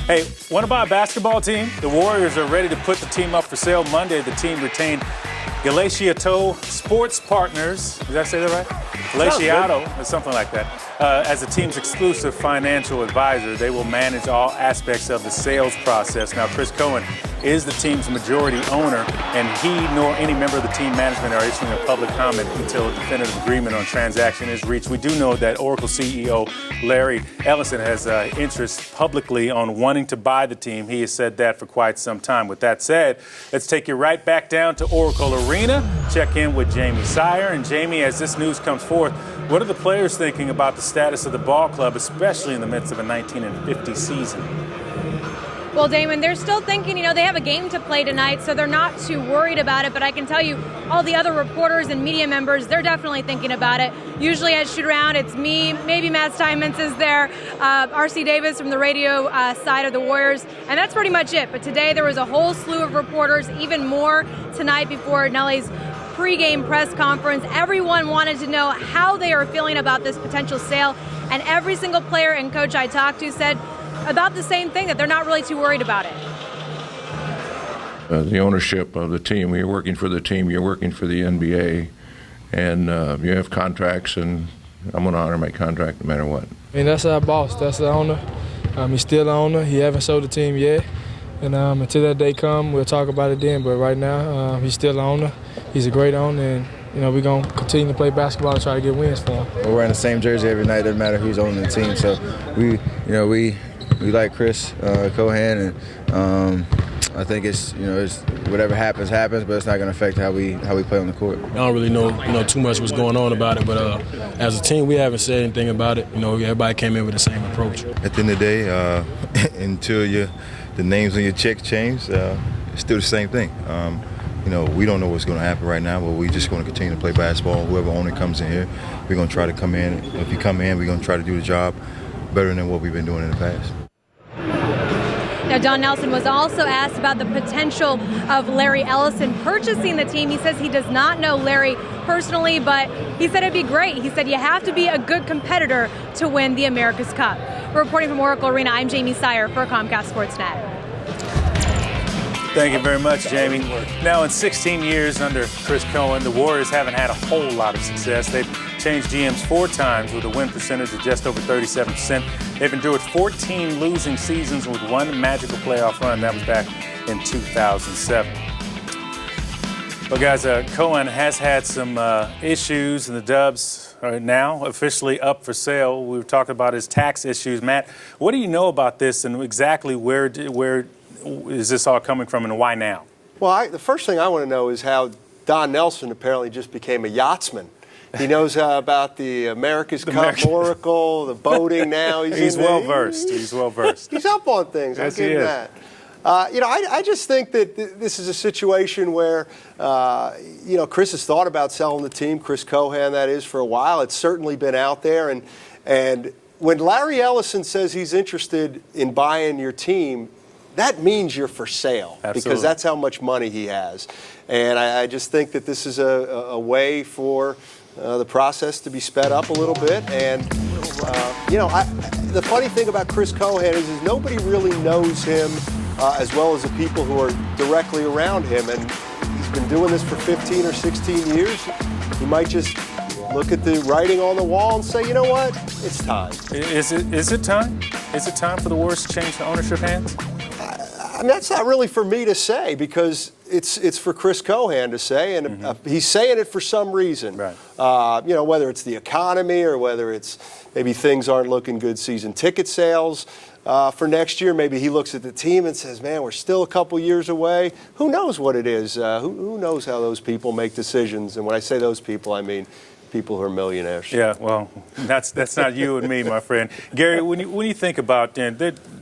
Hey, want to buy a basketball team? The Warriors are ready to put the team up for sale Monday. The team retained Glaciato Sports Partners. Did I say that right? Glaciato, or something like that. As the team's exclusive financial advisor, they will manage all aspects of the sales process. Now, Chris Cohen is the team's majority owner, and he nor any member of the team management are issuing a public comment until a definitive agreement on transaction is reached. We do know that Oracle CEO Larry Ellison has interest publicly on wanting to buy the team. He has said that for quite some time. With that said, let's take you right back down to Oracle Arena, check in with Jamie Sire. And Jamie, as this news comes forth, what are the players thinking about the status of the ball club, especially in the midst of a 19-50 season? Well, Damon, they're still thinking, they have a game to play tonight, so they're not too worried about it. But I can tell you, all the other reporters and media members, they're definitely thinking about it. Usually at shoot-around, it's me, maybe Matt Steinmetz is there, R.C. Davis from the radio side of the Warriors, and that's pretty much it. But today there was a whole slew of reporters, even more tonight before Nelly's pregame press conference. Everyone wanted to know how they are feeling about this potential sale, and every single player and coach I talked to said about the same thing, that they're not really too worried about it. The ownership of the team, you're working for the team, you're working for the NBA, and you have contracts, and I'm going to honor my contract no matter what. I mean, that's our boss, that's the owner. He's still the owner, he haven't sold the team yet, and until that day comes, we'll talk about it then, but right now, he's still the owner, he's a great owner, and we're going to continue to play basketball and try to get wins for him. We're wearing the same jersey every night, doesn't matter who's owning the team, so we like Chris Cohen, and I think it's whatever happens, but it's not going to affect how we play on the court. I don't really know too much what's going on about it, but as a team, we haven't said anything about it. Everybody came in with the same approach. At the end of the day, until the names on your checks change, it's still the same thing. We don't know what's going to happen right now, but we're just going to continue to play basketball. Whoever owner comes in here, we're going to try to come in. If you come in, we're going to try to do the job better than what we've been doing in the past. Now, Don Nelson was also asked about the potential of Larry Ellison purchasing the team. He says he does not know Larry personally, but he said it'd be great. He said you have to be a good competitor to win the America's Cup. Reporting from Oracle Arena, I'm Jamie Sire for Comcast Sportsnet. Thank you very much, Jamie. Now, in 16 years under Chris Cohen, the Warriors haven't had a whole lot of success. They've changed GMs 4 times with a win percentage of just over 37%. They've endured 14 losing seasons with one magical playoff run. That was back in 2007. Well, guys, Cohen has had some issues, and the Dubs are now officially up for sale. We were talking about his tax issues. Matt, what do you know about this, and exactly where is this all coming from, and why now? Well, the first thing I want to know is how Don Nelson apparently just became a yachtsman. He knows about the America's Cup Oracle, the boating now. He's well versed. He's well versed. He's up on things. Yes, I'll give him that. I just think that this is a situation where, Chris has thought about selling the team, Chris Cohen, that is, for a while. It's certainly been out there. And when Larry Ellison says he's interested in buying your team, that means you're for sale. Absolutely. Because that's how much money he has. And I just think that this is a way for the process to be sped up a little bit. And, the funny thing about Chris Cohen is nobody really knows him as well as the people who are directly around him. And he's been doing this for 15 or 16 years. He might just look at the writing on the wall and say, you know what, it's time. Is it time? Is it time for the Warriors to change the ownership hands? I mean, that's not really for me to say, because it's for Chris Cohen to say, and he's saying it for some reason. Right. Whether it's the economy or whether it's maybe things aren't looking good season ticket sales for next year. Maybe he looks at the team and says, man, we're still a couple years away. Who knows what it is? Who knows how those people make decisions? And when I say those people, I mean people who are millionaires. Yeah, well, that's not you and me, my friend. Gary, when you think about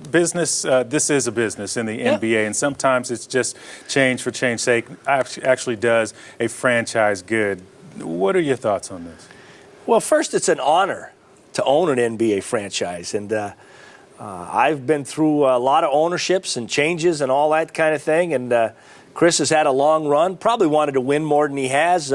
business, this is a business in the NBA, and sometimes it's just change for change's sake actually does a franchise good. What are your thoughts on this? Well, first, it's an honor to own an NBA franchise, and I've been through a lot of ownerships and changes and all that kind of thing, and Chris has had a long run, probably wanted to win more than he has.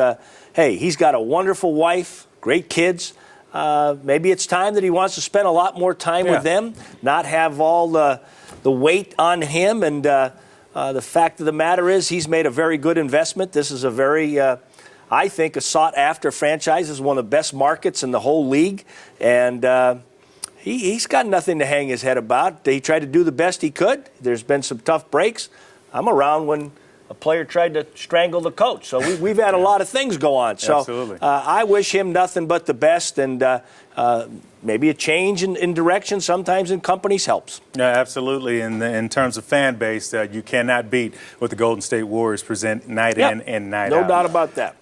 Hey, he's got a wonderful wife, great kids. Maybe it's time that he wants to spend a lot more time with them, not have all the weight on him, and the fact of the matter is he's made a very good investment. This is a very, I think, a sought-after franchise. This is one of the best markets in the whole league, and he's got nothing to hang his head about. He tried to do the best he could. There's been some tough breaks. I'm around when a player tried to strangle the coach. So we've had a lot of things go on. So Absolutely. I wish him nothing but the best, and maybe a change in direction sometimes in companies helps. Yeah, absolutely. In terms of fan base, you cannot beat what the Golden State Warriors present night in and night out. No doubt about that.